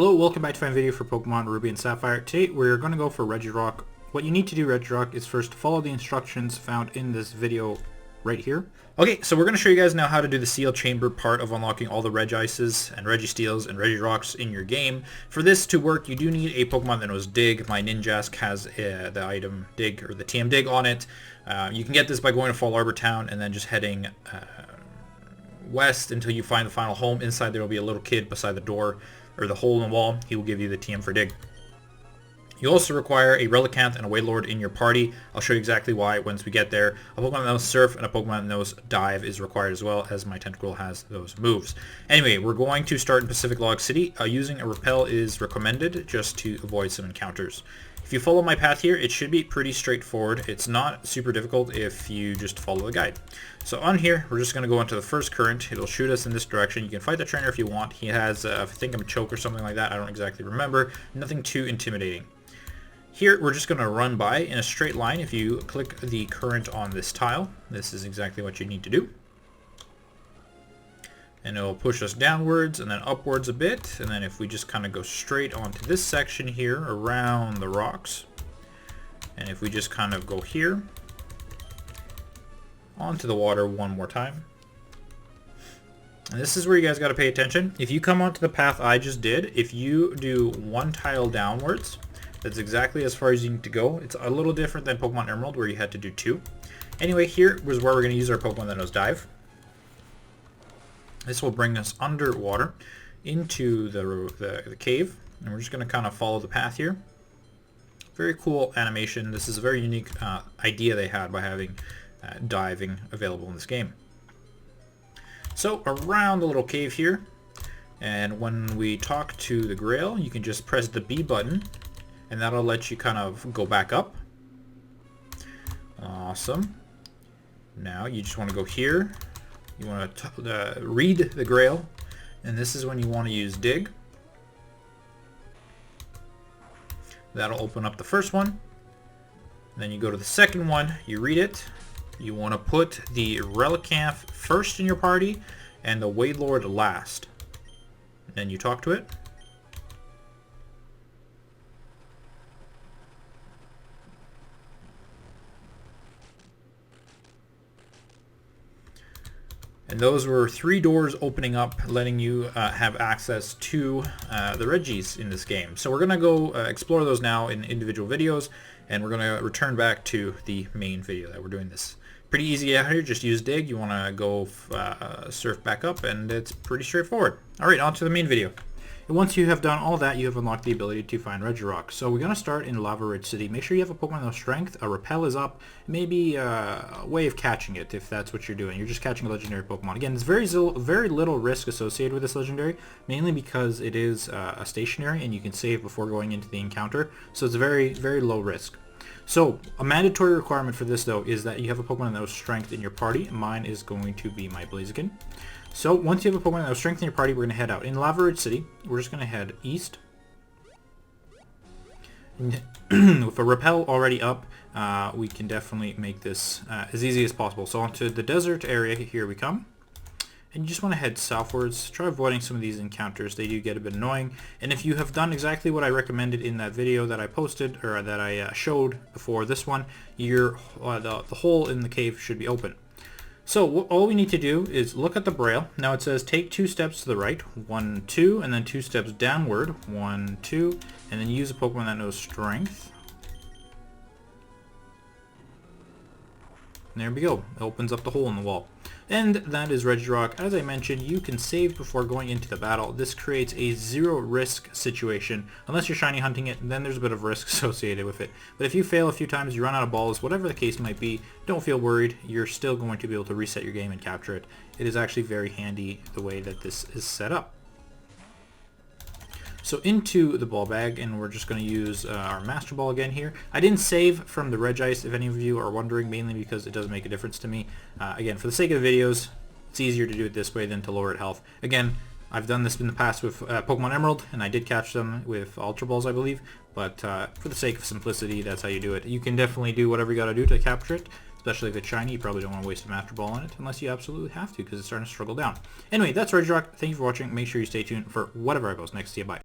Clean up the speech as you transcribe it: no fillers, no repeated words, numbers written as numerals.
Hello, welcome back to my video for Pokemon Ruby and Sapphire. Today we're going to go for Regirock. What you need to do, Regirock, is first follow the instructions found in this video right here. Okay, so we're going to show you guys now how to do the Seal Chamber part of unlocking all the Regices and Registeels and Regirocks in your game. For this to work, you do need a Pokemon that knows Dig. My Ninjask has the item Dig, or the TM Dig on it. You can get this by going to Fall Arbor Town and then just heading west until you find the final home. Inside there will be a little kid beside the door, or the hole in the wall. He will give you the TM for Dig. You also require a Relicanth and a Wailord in your party. I'll show you exactly why once we get there. A Pokemon that knows Surf and a Pokemon that knows Dive is required as well, as my Tentacruel has those moves. Anyway, we're going to start in Pacific Log City. Using a Repel is recommended just to avoid some encounters. If you follow my path here, it should be pretty straightforward. It's not super difficult if you just follow the guide. So on here, we're just going to go into the first current. It'll shoot us in this direction. You can fight the trainer if you want. He has, I think, a choke or something like that. I don't exactly remember. Nothing too intimidating. Here, we're just going to run by in a straight line. If you click the current on this tile, this is exactly what you need to do. And it'll push us downwards and then upwards a bit. And then if we just kind of go straight onto this section here around the rocks, and if we just kind of go here onto the water one more time. And this is where you guys got to pay attention. If you come onto the path I just did, if you do one tile downwards, that's exactly as far as you need to go. It's a little different than Pokemon Emerald where you had to do two. Anyway, here was where we're going to use our Pokemon that knows Dive. This will bring us underwater into the cave, and we're just going to kind of follow the path here. Very cool animation. This is a very unique idea they had by having diving available in this game. So around the little cave here, and when we talk to the Grail, you can just press the B button, and that'll let you kind of go back up. Awesome. Now you just want to go here. You want to read the Grail, and this is when you want to use Dig. That'll open up the first one. Then you go to the second one, you read it. You want to put the Relicanth first in your party and the Wailord last. Then you talk to it. And those were 3 doors opening up, letting you have access to the Regis in this game. So we're going to go explore those now in individual videos, and we're going to return back to the main video that we're doing this. Pretty easy out here, just use Dig. You want to go surf back up, and it's pretty straightforward. Alright, on to the main video. And once you have done all that, you have unlocked the ability to find Regirock. So we're going to start in Lava Ridge City. Make sure you have a Pokemon with Strength, a Repel is up, maybe a way of catching it if that's what you're doing. You're just catching a legendary Pokemon. Again, there's very little risk associated with this legendary, mainly because it is a stationary and you can save before going into the encounter. So it's very, very low risk. So a mandatory requirement for this though is that you have a Pokemon that knows Strength in your party. Mine is going to be my Blaziken. So once you have a Pokemon that knows Strength in your party, we're going to head out. In Lava Ridge City, we're just going to head east. With a Repel already up, we can definitely make this as easy as possible. So onto the desert area, here we come. And you just want to head southwards. Try avoiding some of these encounters. They do get a bit annoying. And if you have done exactly what I recommended in that video that I posted, or that I showed before this one, the hole in the cave should be open. So all we need to do is look at the braille. Now it says take 2 steps to the right, 1, 2, and then 2 steps downward, 1, 2, and then use a Pokemon that knows Strength. And there we go. It opens up the hole in the wall. And that is Regirock. As I mentioned, you can save before going into the battle. This creates a zero risk situation. Unless you're shiny hunting it, then there's a bit of risk associated with it. But if you fail a few times, you run out of balls, whatever the case might be, don't feel worried. You're still going to be able to reset your game and capture it. It is actually very handy the way that this is set up. So into the ball bag, and we're just going to use our Master Ball again here. I didn't save from the Regice, if any of you are wondering, mainly because it does make a difference to me. Again, for the sake of the videos, it's easier to do it this way than to lower at health. Again, I've done this in the past with Pokemon Emerald, and I did catch them with Ultra Balls, I believe. But for the sake of simplicity, that's how you do it. You can definitely do whatever you got to do to capture it. Especially if it's shiny, you probably don't want to waste a Master Ball on it, unless you absolutely have to, because it's starting to struggle down. Anyway, that's Regirock. Thank you for watching. Make sure you stay tuned for whatever goes next. See you, bye.